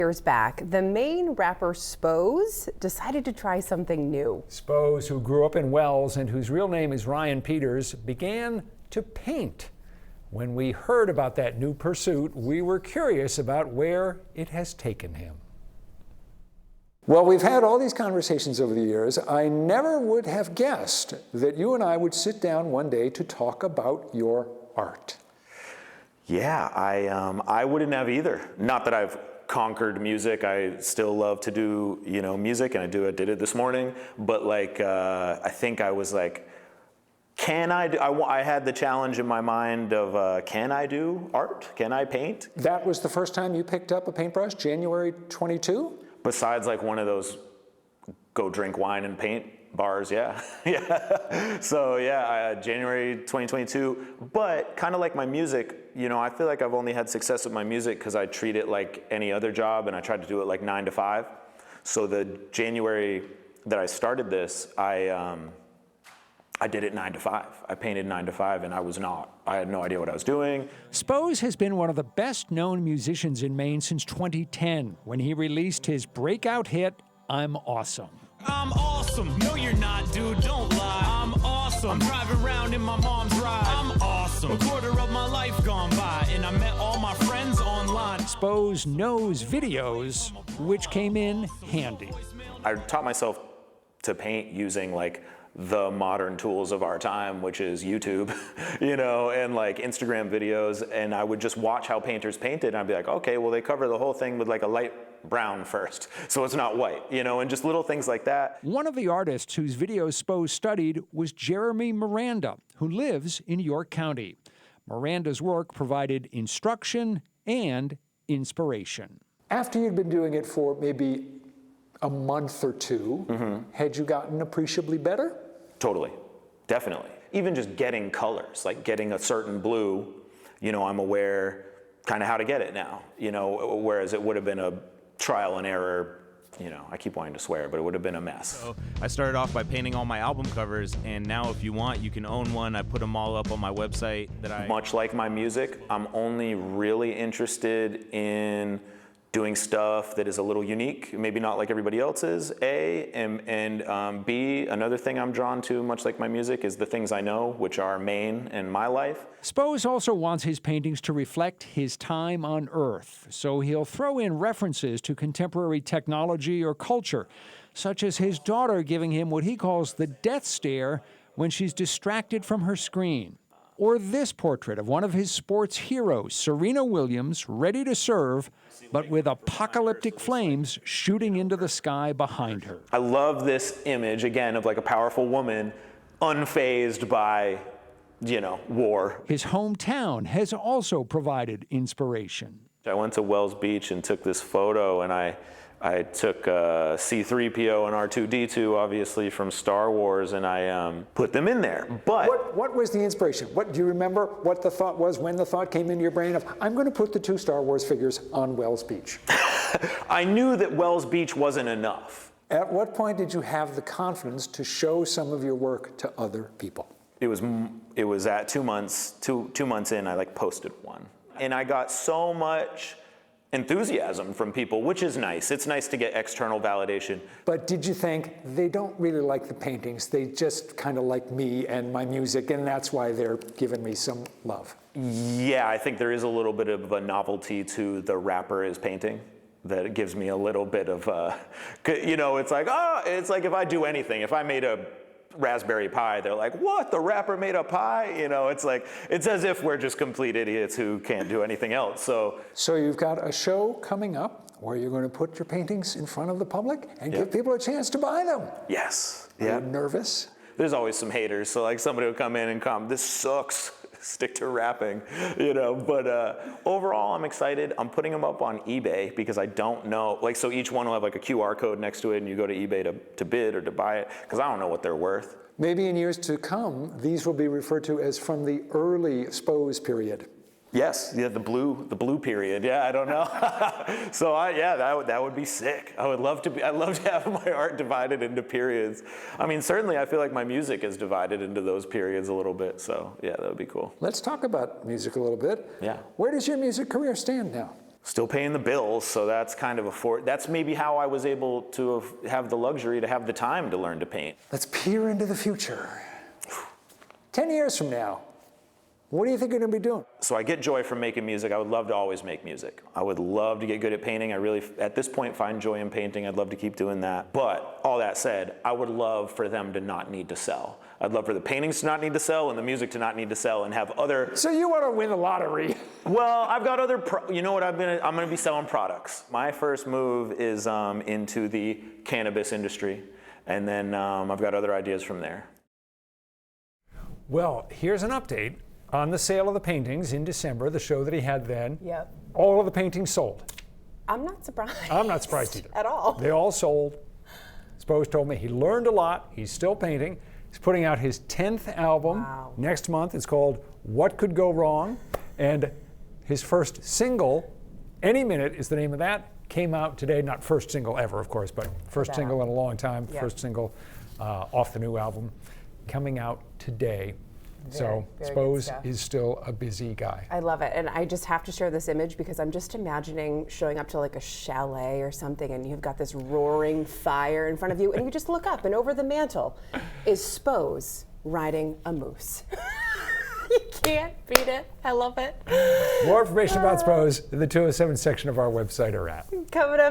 Years back, the Maine rapper Spose decided to try something new. Spose, who grew up in Wells and whose real name is Ryan Peters, began to paint. When we heard about that new pursuit, we were curious about where it has taken him. Well, we've had all these conversations over the years. I never would have guessed that you and I would sit down one day to talk about your art. Yeah, I wouldn't have either. Not that I've conquered music. I still love to do, music, and I did it this morning. But I think I was like, can I do, I had the challenge in my mind of, can I do art? Can I paint? That was the first time you picked up a paintbrush, January 22? Besides one of those go drink wine and paint bars, yeah. Yeah. So yeah, January 2022, but kind of like my music, I feel like I've only had success with my music because I treat it like any other job, and I tried to do it like 9 to 5. So the January that I started this, I did it 9 to 5. I painted 9 to 5, and I had no idea what I was doing. Spose has been one of the best-known musicians in Maine since 2010, when he released his breakout hit, I'm Awesome. I'm awesome. No, you're not, dude. Don't lie. I'm awesome. I'm driving around in my mom's ride. I'm awesome. A quarter of my life gone by, and I met all my friends online. Spose knows videos, which came in handy. I taught myself to paint using the modern tools of our time, which is YouTube, and Instagram videos. And I would just watch how painters painted, and I'd be like, okay, well, they cover the whole thing with a light brown first, so it's not white, and just little things like that. One of the artists whose videos Spose studied was Jeremy Miranda, who lives in York County. Miranda's work provided instruction and inspiration. After you'd been doing it for maybe a month or two, had you gotten appreciably better? Totally, definitely. Even just getting colors, getting a certain blue, I'm aware kind of how to get it now, whereas it would have been a trial and error, I keep wanting to swear, but it would have been a mess. So I started off by painting all my album covers, and now if you want, you can own one. I put them all up on my website. Much like my music, I'm only really interested in doing stuff that is a little unique, maybe not like everybody else's, A, and B, another thing I'm drawn to, much like my music, is the things I know, which are Maine and my life. Spose also wants his paintings to reflect his time on Earth, so he'll throw in references to contemporary technology or culture, such as his daughter giving him what he calls the death stare when she's distracted from her screen. Or this portrait of one of his sports heroes, Serena Williams, ready to serve, but with apocalyptic flames shooting into the sky behind her. I love this image, again, of a powerful woman unfazed by, war. His hometown has also provided inspiration. I went to Wells Beach and took this photo, and I took C-3PO and R2-D2, obviously, from Star Wars, and I put them in there. But what was the inspiration? Do you remember what the thought was when the thought came into your brain of, I'm going to put the 2 Star Wars figures on Wells Beach? I knew that Wells Beach wasn't enough. At what point did you have the confidence to show some of your work to other people? It was at 2 months, two months in, I posted one. And I got so much enthusiasm from people, which is nice. It's nice to get external validation. But did you think, they don't really like the paintings, they just kind of like me and my music, and that's why they're giving me some love? Yeah, I think there is a little bit of a novelty to the rapper is painting that gives me a little bit of, it's like if I do anything, if I made a Raspberry Pi, they're like, what, the rapper made a pie? It's as if we're just complete idiots who can't do anything else. So you've got a show coming up where you're going to put your paintings in front of the public and give people a chance to buy them. Yes. Are you nervous? There's always some haters. So somebody will come in and comment, this sucks. Stick to rapping, but overall I'm excited. I'm putting them up on eBay because I don't know, so each one will have a QR code next to it, and you go to eBay to bid or to buy it, because I don't know what they're worth. Maybe in years to come, these will be referred to as from the early Spose period. Yes, yeah, the blue period. Yeah, I don't know. So that would be sick. I'd love to have my art divided into periods. I mean, certainly I feel like my music is divided into those periods a little bit. So yeah, that would be cool. Let's talk about music a little bit. Yeah. Where does your music career stand now? Still paying the bills, so that's kind of that's maybe how I was able to have the luxury to have the time to learn to paint. Let's peer into the future. 10 years from now, what do you think you're going to be doing? So I get joy from making music. I would love to always make music. I would love to get good at painting. I really, at this point, find joy in painting. I'd love to keep doing that. But all that said, I would love for them to not need to sell. I'd love for the paintings to not need to sell and the music to not need to sell and have other... So you want to win the lottery? Well, I've got other, you know what, I'm gonna be selling products. My first move is into the cannabis industry. And then I've got other ideas from there. Well, here's an update on the sale of the paintings in December, the show that he had then. Yep. All of the paintings sold. I'm not surprised. I'm not surprised either. At all. They all sold. Spose told me he learned a lot. He's still painting. He's putting out his 10th album next month. It's called What Could Go Wrong? And his first single, Any Minute is the name of that, came out today. Not first single ever, of course, but first single in a long time. Yep. First single off the new album, coming out today. So Spose is still a busy guy. I love it. And I just have to share this image because I'm just imagining showing up to like a chalet or something and you've got this roaring fire in front of you and you just look up and over the mantle is Spose riding a moose. You can't beat it. I love it. More information about Spose in the 207 section of our website or app. Coming up.